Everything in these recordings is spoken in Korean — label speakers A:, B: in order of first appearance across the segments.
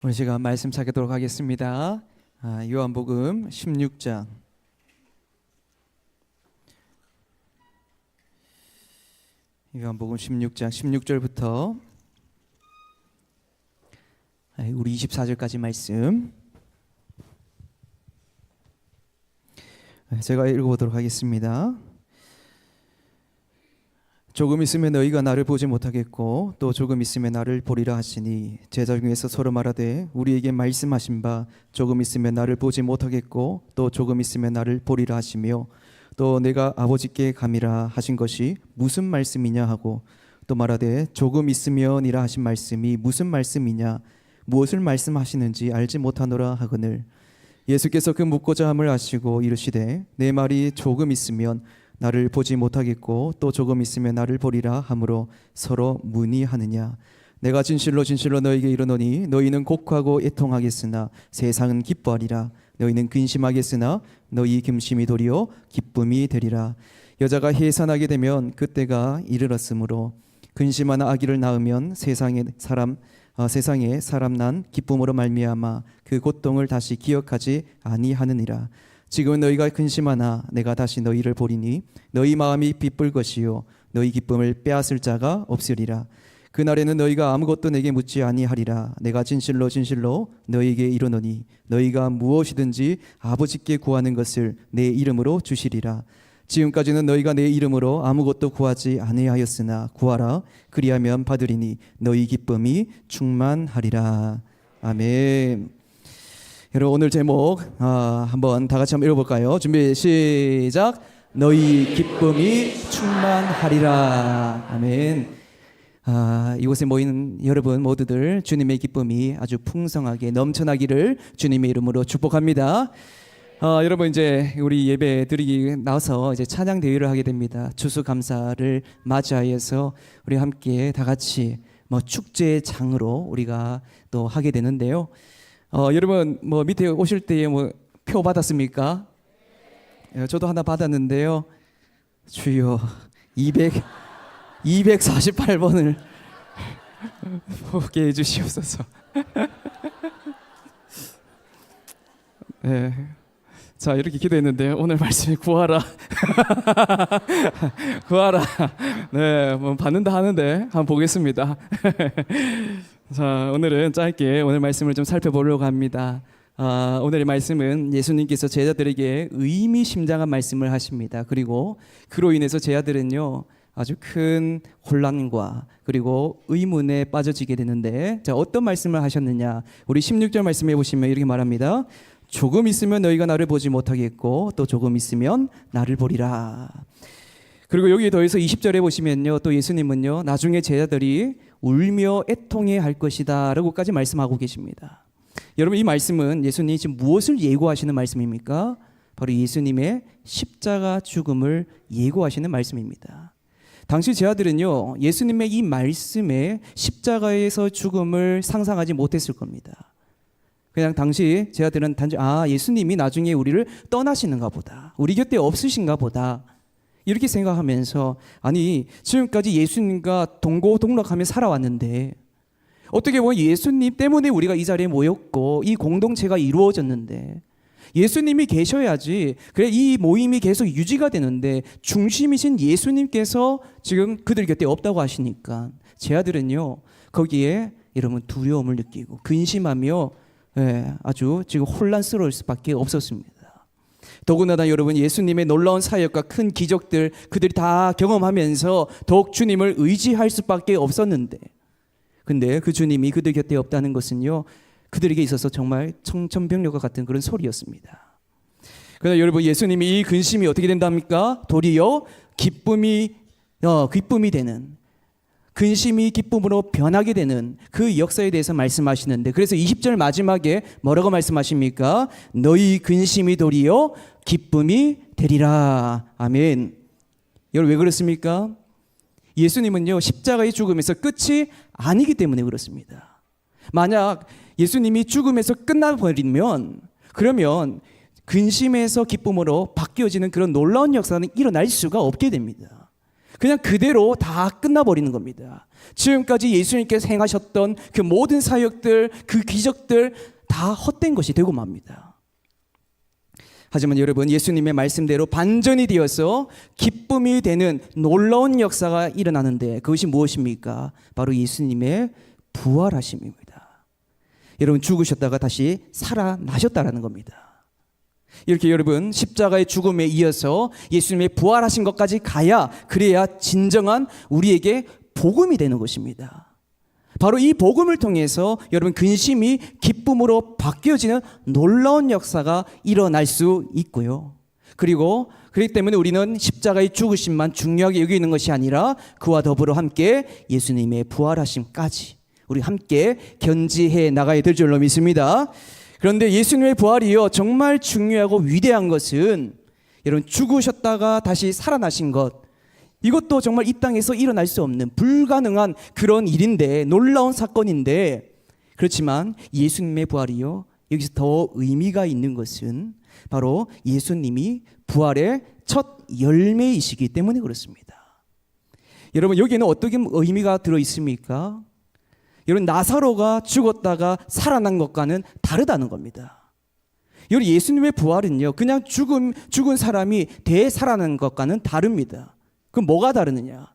A: 오늘 제가 말씀 찾도록 하겠습니다. 요한복음 16장. 요한복음 16장 16절부터 우리 24절까지 말씀 제가 읽어보도록 하겠습니다. 조금 있으면 너희가 나를 보지 못하겠고 또 조금 있으면 나를 보리라 하시니 제자 중에서 서로 말하되 우리에게 말씀하신 바 조금 있으면 나를 보지 못하겠고 또 조금 있으면 나를 보리라 하시며 또 내가 아버지께 감이라 하신 것이 무슨 말씀이냐 하고 또 말하되 조금 있으면이라 하신 말씀이 무슨 말씀이냐 무엇을 말씀하시는지 알지 못하노라 하거늘 예수께서 그 묻고자 함을 아시고 이르시되 내 말이 조금 있으면 나를 보지 못하겠고 또 조금 있으면 나를 보리라 하므로 서로 문의하느냐. 내가 진실로 진실로 너희에게 이르노니 너희는 곡하고 애통하겠으나 세상은 기뻐하리라. 너희는 근심하겠으나 너희 근심이 도리어 기쁨이 되리라. 여자가 해산하게 되면 그때가 이르렀으므로 근심하나 아기를 낳으면 세상에 사람 난 기쁨으로 말미암아 그 고통을 다시 기억하지 아니하느니라. 지금은 너희가 근심하나 내가 다시 너희를 보리니 너희 마음이 기쁠 것이요 너희 기쁨을 빼앗을 자가 없으리라. 그날에는 너희가 아무것도 내게 묻지 아니하리라. 내가 진실로 진실로 너희에게 이르노니 너희가 무엇이든지 아버지께 구하는 것을 내 이름으로 주시리라. 지금까지는 너희가 내 이름으로 아무것도 구하지 아니하였으나 구하라. 그리하면 받으리니 너희 기쁨이 충만하리라. 아멘. 여러분 오늘 제목 한번 다 같이 한번 읽어볼까요? 준비 시작. 너희 기쁨이 충만하리라. 아멘. 이곳에 모인 여러분 모두들 주님의 기쁨이 아주 풍성하게 넘쳐나기를 주님의 이름으로 축복합니다. 여러분 이제 우리 예배 드리기 나서 이제 찬양 대회를 하게 됩니다. 추수감사를 맞이하여서 우리 함께 다 같이 축제장으로 우리가 또 하게 되는데요. 여러분 밑에 오실 때에 표 받았습니까? 저도 하나 받았는데요. 주여 248번을 보게 해주시옵소서. 네. 자 이렇게 기도했는데 오늘 말씀이 구하라. 구하라. 네, 받는다 하는데 한번 보겠습니다. 자 오늘은 짧게 오늘 말씀을 좀 살펴보려고 합니다. 오늘의 말씀은 예수님께서 제자들에게 의미심장한 말씀을 하십니다. 그리고 그로 인해서 제자들은요 아주 큰 혼란과 그리고 의문에 빠져지게 되는데, 자 어떤 말씀을 하셨느냐, 우리 16절 말씀해 보시면 이렇게 말합니다. 조금 있으면 너희가 나를 보지 못하겠고 또 조금 있으면 나를 보리라. 그리고 여기에 더해서 20절에 보시면요 또 예수님은요 나중에 제자들이 울며 애통해 할 것이다 라고까지 말씀하고 계십니다. 여러분 이 말씀은 예수님이 지금 무엇을 예고하시는 말씀입니까? 바로 예수님의 십자가 죽음을 예고하시는 말씀입니다. 당시 제자들은요 예수님의 이 말씀에 십자가에서 죽음을 상상하지 못했을 겁니다. 그냥 당시 제자들은 단지 예수님이 나중에 우리를 떠나시는가 보다, 우리 곁에 없으신가 보다 이렇게 생각하면서, 아니 지금까지 예수님과 동고동락하며 살아왔는데 어떻게 보면 예수님 때문에 우리가 이 자리에 모였고 이 공동체가 이루어졌는데 예수님이 계셔야지 그래 이 모임이 계속 유지가 되는데 중심이신 예수님께서 지금 그들 곁에 없다고 하시니까 제자들은요 거기에 여러분 두려움을 느끼고 근심하며 아주 지금 혼란스러울 수밖에 없었습니다. 더군다나 여러분 예수님의 놀라운 사역과 큰 기적들 그들이 다 경험하면서 더욱 주님을 의지할 수밖에 없었는데, 근데 그 주님이 그들 곁에 없다는 것은요 그들에게 있어서 정말 청천벽력과 같은 그런 소리였습니다. 그러나 여러분 예수님이 이 근심이 어떻게 된답니까? 도리어 기쁨이 되는, 근심이 기쁨으로 변하게 되는 그 역사에 대해서 말씀하시는데, 그래서 20절 마지막에 뭐라고 말씀하십니까? 너희 근심이 도리어 기쁨이 되리라. 아멘. 여러분 왜 그렇습니까? 예수님은요 십자가의 죽음에서 끝이 아니기 때문에 그렇습니다. 만약 예수님이 죽음에서 끝나버리면 그러면 근심에서 기쁨으로 바뀌어지는 그런 놀라운 역사는 일어날 수가 없게 됩니다. 그냥 그대로 다 끝나버리는 겁니다. 지금까지 예수님께서 행하셨던 그 모든 사역들, 그 기적들 다 헛된 것이 되고 맙니다. 하지만 여러분, 예수님의 말씀대로 반전이 되어서 기쁨이 되는 놀라운 역사가 일어나는데 그것이 무엇입니까? 바로 예수님의 부활하심입니다. 여러분, 죽으셨다가 다시 살아나셨다라는 겁니다. 이렇게 여러분, 십자가의 죽음에 이어서 예수님의 부활하신 것까지 가야, 그래야 진정한 우리에게 복음이 되는 것입니다. 바로 이 복음을 통해서 여러분, 근심이 기쁨으로 바뀌어지는 놀라운 역사가 일어날 수 있고요. 그렇기 때문에 우리는 십자가의 죽으심만 중요하게 여기는 것이 아니라 그와 더불어 함께 예수님의 부활하심까지 우리 함께 견지해 나가야 될 줄로 믿습니다. 그런데 예수님의 부활이요, 정말 중요하고 위대한 것은 여러분, 죽으셨다가 다시 살아나신 것, 이것도 정말 이 땅에서 일어날 수 없는 불가능한 그런 일인데, 놀라운 사건인데, 그렇지만 예수님의 부활이요, 여기서 더 의미가 있는 것은 바로 예수님이 부활의 첫 열매이시기 때문에 그렇습니다. 여러분, 여기에는 어떻게 의미가 들어 있습니까? 여러분, 나사로가 죽었다가 살아난 것과는 다르다는 겁니다. 여러분, 예수님의 부활은요, 그냥 죽은 사람이 되살아난 것과는 다릅니다. 그럼 뭐가 다르느냐?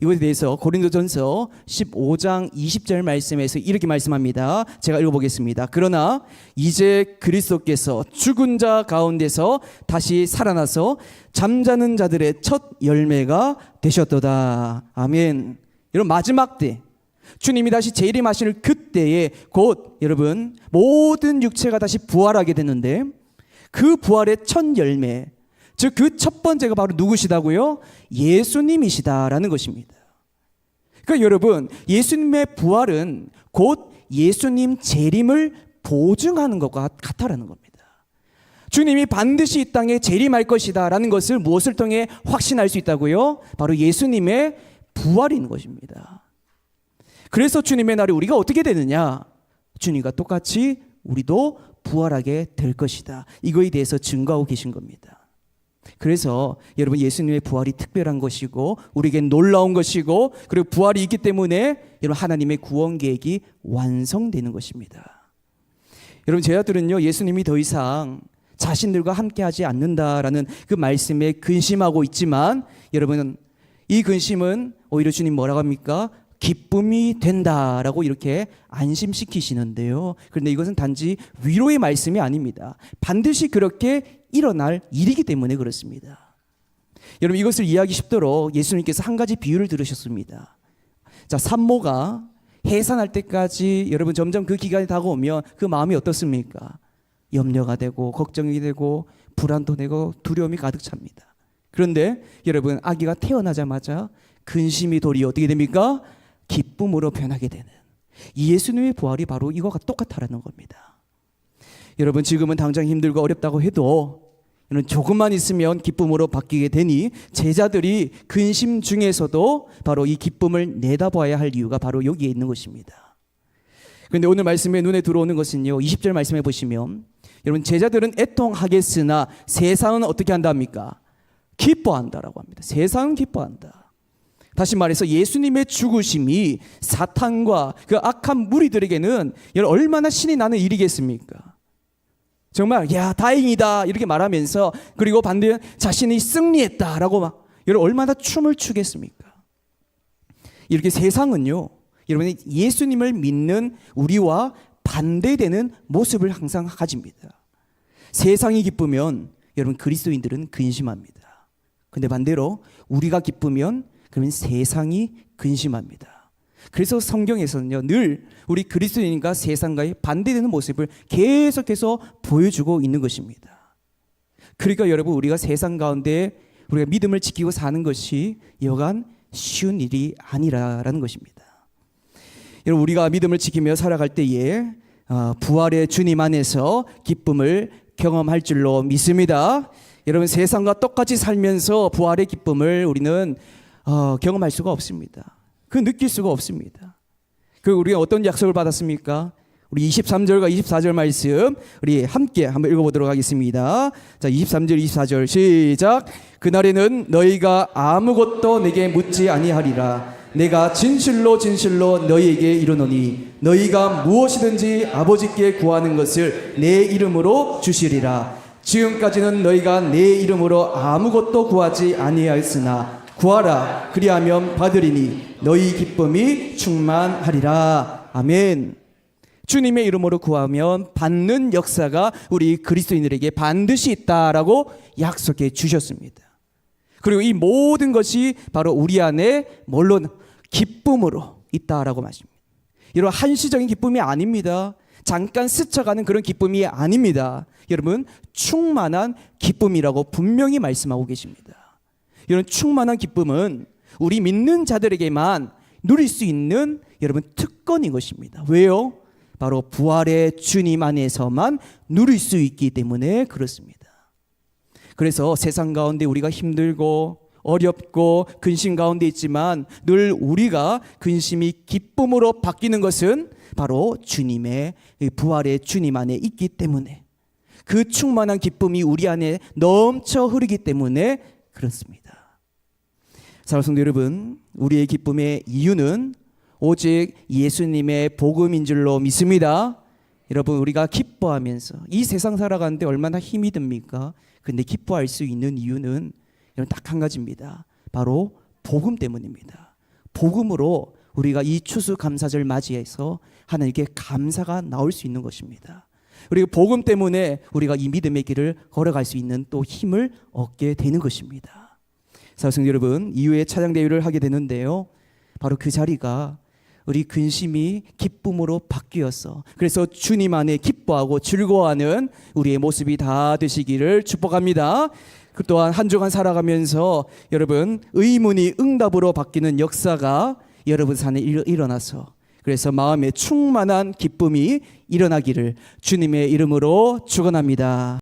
A: 이것에 대해서 고린도전서 15장 20절 말씀에서 이렇게 말씀합니다. 제가 읽어보겠습니다. 그러나 이제 그리스도께서 죽은 자 가운데서 다시 살아나서 잠자는 자들의 첫 열매가 되셨도다. 아멘. 여러분, 마지막 때 주님이 다시 재림하실 그때에 곧 여러분, 모든 육체가 다시 부활하게 되는데, 그 부활의 첫 열매, 즉 그 첫 번째가 바로 누구시다고요? 예수님이시다라는 것입니다. 그러니까 여러분, 예수님의 부활은 곧 예수님 재림을 보증하는 것과 같다라는 겁니다. 주님이 반드시 이 땅에 재림할 것이다라는 것을 무엇을 통해 확신할 수 있다고요? 바로 예수님의 부활인 것입니다. 그래서 주님의 날에 우리가 어떻게 되느냐? 주님과 똑같이 우리도 부활하게 될 것이다. 이거에 대해서 증거하고 계신 겁니다. 그래서 여러분, 예수님의 부활이 특별한 것이고 우리에겐 놀라운 것이고, 그리고 부활이 있기 때문에 여러분, 하나님의 구원 계획이 완성되는 것입니다. 여러분, 제자들은요, 예수님이 더 이상 자신들과 함께하지 않는다라는 그 말씀에 근심하고 있지만, 여러분, 이 근심은 오히려 주님 뭐라고 합니까? 기쁨이 된다라고 이렇게 안심시키시는데요. 그런데 이것은 단지 위로의 말씀이 아닙니다. 반드시 그렇게 일어날 일이기 때문에 그렇습니다. 여러분, 이것을 이해하기 쉽도록 예수님께서 한 가지 비유를 들으셨습니다. 자, 산모가 해산할 때까지 여러분, 점점 그 기간이 다가오면 그 마음이 어떻습니까? 염려가 되고 걱정이 되고 불안도 되고 두려움이 가득 찹니다. 그런데 여러분, 아기가 태어나자마자 근심이 도리어 어떻게 됩니까? 기쁨으로 변하게 되는, 예수님의 부활이 바로 이거와 똑같다라는 겁니다. 여러분, 지금은 당장 힘들고 어렵다고 해도 조금만 있으면 기쁨으로 바뀌게 되니, 제자들이 근심 중에서도 바로 이 기쁨을 내다봐야 할 이유가 바로 여기에 있는 것입니다. 그런데 오늘 말씀에 눈에 들어오는 것은요, 20절 말씀해 보시면 여러분, 제자들은 애통하겠으나 세상은 어떻게 한답니까? 기뻐한다라고 합니다. 세상은 기뻐한다. 다시 말해서 예수님의 죽으심이 사탄과 그 악한 무리들에게는 얼마나 신이 나는 일이겠습니까? 정말 야, 다행이다 이렇게 말하면서, 그리고 반대로 자신이 승리했다라고 막 얼마나 춤을 추겠습니까? 이렇게 세상은요, 여러분이 예수님을 믿는 우리와 반대되는 모습을 항상 가집니다. 세상이 기쁘면 여러분, 그리스도인들은 근심합니다. 근데 반대로 우리가 기쁘면 그러면 세상이 근심합니다. 그래서 성경에서는요, 늘 우리 그리스도인과 세상과의 반대되는 모습을 계속해서 보여주고 있는 것입니다. 그러니까 여러분, 우리가 세상 가운데 우리가 믿음을 지키고 사는 것이 여간 쉬운 일이 아니라는 것입니다. 여러분, 우리가 믿음을 지키며 살아갈 때에 부활의 주님 안에서 기쁨을 경험할 줄로 믿습니다. 여러분, 세상과 똑같이 살면서 부활의 기쁨을 우리는 경험할 수가 없습니다. 그 느낄 수가 없습니다. 그 우리가 어떤 약속을 받았습니까? 우리 23절과 24절 말씀 우리 함께 한번 읽어보도록 하겠습니다. 자, 23절 24절 시작. 그날에는 너희가 아무것도 내게 묻지 아니하리라. 내가 진실로 진실로 너희에게 이르노니 너희가 무엇이든지 아버지께 구하는 것을 내 이름으로 주시리라. 지금까지는 너희가 내 이름으로 아무것도 구하지 아니하였으나 구하라 그리하면 받으리니 너희 기쁨이 충만하리라. 아멘. 주님의 이름으로 구하면 받는 역사가 우리 그리스도인들에게 반드시 있다라고 약속해 주셨습니다. 그리고 이 모든 것이 바로 우리 안에 물론 기쁨으로 있다라고 말씀합니다. 이런 한시적인 기쁨이 아닙니다. 잠깐 스쳐가는 그런 기쁨이 아닙니다. 여러분, 충만한 기쁨이라고 분명히 말씀하고 계십니다. 이런 충만한 기쁨은 우리 믿는 자들에게만 누릴 수 있는 여러분 특권인 것입니다. 왜요? 바로 부활의 주님 안에서만 누릴 수 있기 때문에 그렇습니다. 그래서 세상 가운데 우리가 힘들고 어렵고 근심 가운데 있지만 늘 우리가 근심이 기쁨으로 바뀌는 것은 바로 주님의 부활의 주님 안에 있기 때문에, 그 충만한 기쁨이 우리 안에 넘쳐 흐르기 때문에 그렇습니다. 사랑하는 성도 여러분, 우리의 기쁨의 이유는 오직 예수님의 복음인 줄로 믿습니다. 여러분, 우리가 기뻐하면서 이 세상 살아가는데 얼마나 힘이 듭니까? 근데 기뻐할 수 있는 이유는 딱 한 가지입니다. 바로 복음 때문입니다. 복음으로 우리가 이 추수감사절 맞이해서 하나님께 감사가 나올 수 있는 것입니다. 그리고 복음 때문에 우리가 이 믿음의 길을 걸어갈 수 있는 또 힘을 얻게 되는 것입니다. 사랑하는 여러분, 이후에 찬양 대회를 하게 되는데요, 바로 그 자리가 우리 근심이 기쁨으로 바뀌어서, 그래서 주님 안에 기뻐하고 즐거워하는 우리의 모습이 다 되시기를 축복합니다. 그 또한 한 주간 살아가면서 여러분 의문이 응답으로 바뀌는 역사가 여러분 산에 일어나서, 그래서 마음에 충만한 기쁨이 일어나기를 주님의 이름으로 축원합니다.